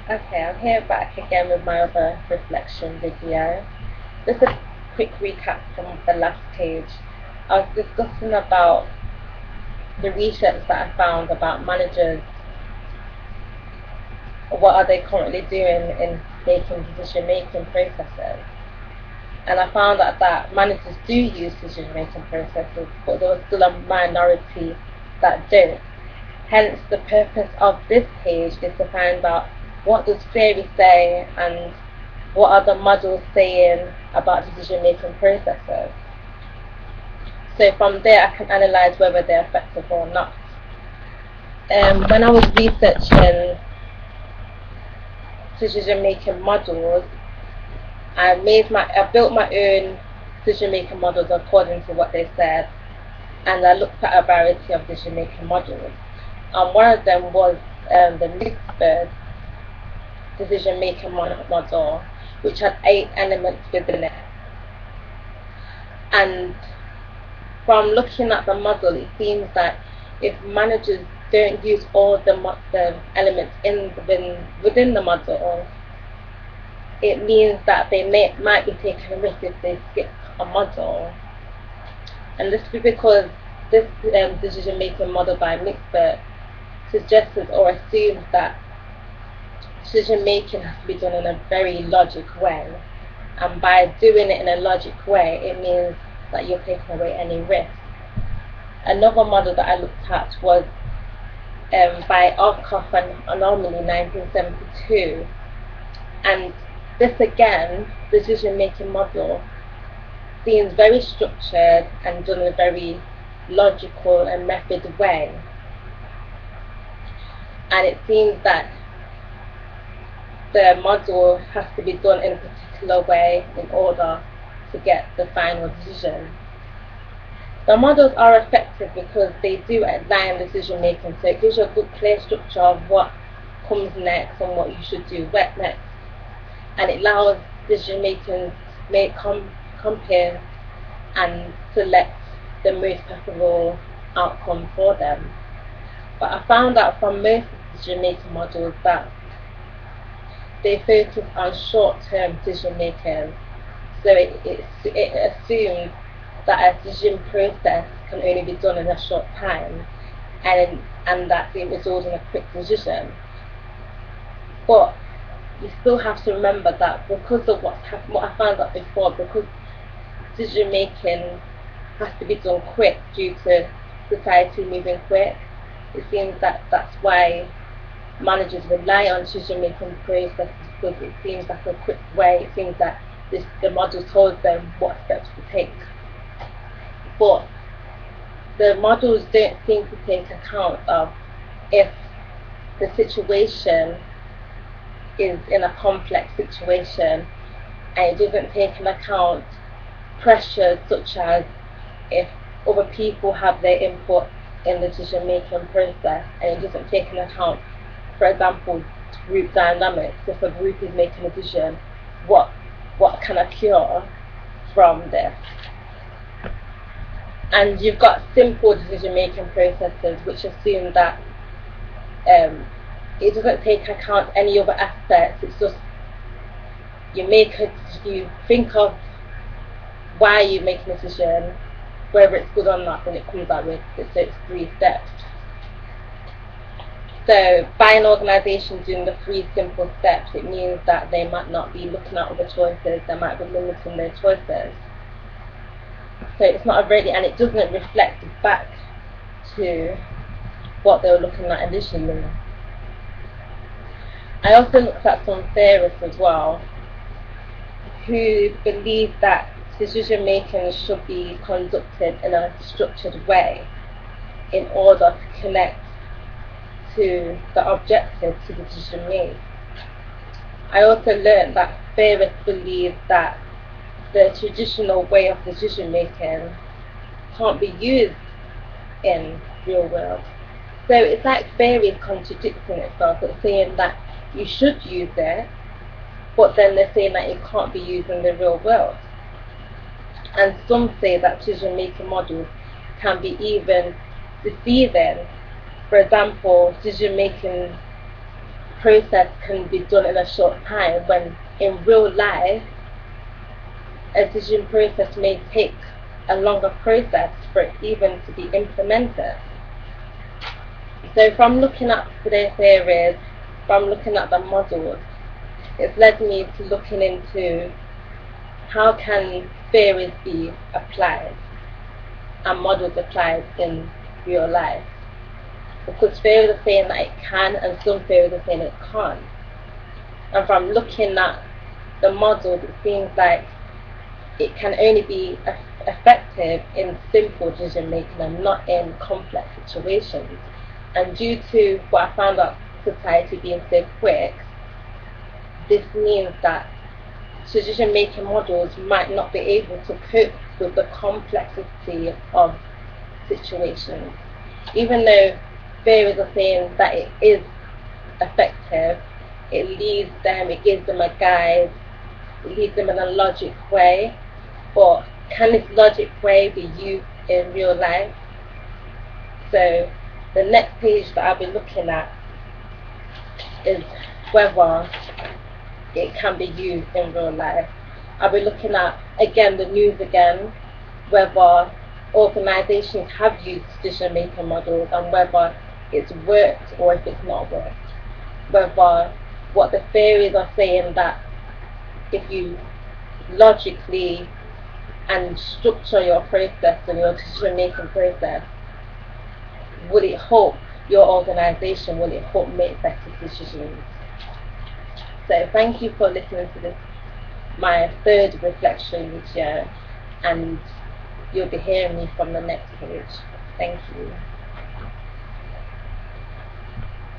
Okay, I'm here back again with my other reflection video. Just a quick recap from the last page. I was discussing about the research that I found about managers. What are they currently doing in making decision-making processes? And I found out that managers do use decision-making processes, but there was still a minority that don't. Hence, the purpose of this page is to find out what does theory say and what are the models saying about decision-making processes. So from there, I can analyze whether they're effective or not. When I was researching decision-making models, I built my own decision-making models according to what they said, and I looked at a variety of decision-making models. One of them was the Mixed decision-making model, which had 8 elements within it. And from looking at the model, it seems that if managers don't use all the elements within the model, it means that they might be taking a risk if they skip a model. And this is because this decision-making model by Mixed suggests or assumes that decision-making has to be done in a very logic way. And by doing it in a logic way, it means that you're taking away any risk. Another model that I looked at was by Arkoff and Anomaly in 1972. And this again, decision-making model, seems very structured and done in a very logical and method way. And it seems that the model has to be done in a particular way in order to get the final decision. The models are effective because they do outline decision making, so it gives you a good clear structure of what comes next and what you should do next. And it allows decision makers to compare and select the most preferable outcome for them. But I found out from most decision making models that they focus on short-term decision making, so it assumes that a decision process can only be done in a short time, and that it results in a quick decision. But you still have to remember that because of what I found out before, because decision making has to be done quick due to society moving quick, it seems that that's why managers rely on decision-making processes, because it seems like a quick way. It seems that the model told them what steps to take. But the models don't seem to take account of if the situation is in a complex situation, and it doesn't take into account pressures such as if other people have their input in the decision-making process, and it doesn't take into account, for example, group dynamics. If a group is making a decision, what can occur from this? And you've got simple decision-making processes which assume that it doesn't take account any other aspects. It's just you think of why you're making a decision, whether it's good or not, and it comes out with its 3 steps. So by an organisation doing the 3 simple steps, it means that they might not be looking at other choices, they might be limiting their choices. So it's not and it doesn't reflect back to what they were looking at initially. I also looked at some theorists as well who believe that decision making should be conducted in a structured way in order to connect to the objective to the decision made. I also learned that theorists believe that the traditional way of decision making can't be used in real world. So it's like theory contradicting itself. It's saying that you should use it, but then they're saying that it can't be used in the real world. And some say that decision making models can be even deceiving. For example, decision making process can be done in a short time, when in real life a decision process may take a longer process for it even to be implemented. So from looking at the theories, from looking at the models, it's led me to looking into how can theories be applied and models applied in real life. Because theories are saying that it can, and some theories are saying it can't. And from looking at the models, it seems like it can only be effective in simple decision making and not in complex situations. And due to what I found out society being so quick, this means that decision making models might not be able to cope with the complexity of situations. Even though theories are saying that it is effective, it leads them, it gives them a guide, it leads them in a logic way. But can this logic way be used in real life? So the next page that I'll be looking at is whether it can be used in real life. I'll be looking at, again, the news again, whether organizations have used decision making models and whether it's worked or if it's not worked. Whether what the theories are saying, that if you logically and structure your process and your decision making process, will it help your organization, will it help make better decisions? So thank you for listening to this, my third reflection this year, and you'll be hearing me from the next page. Thank you.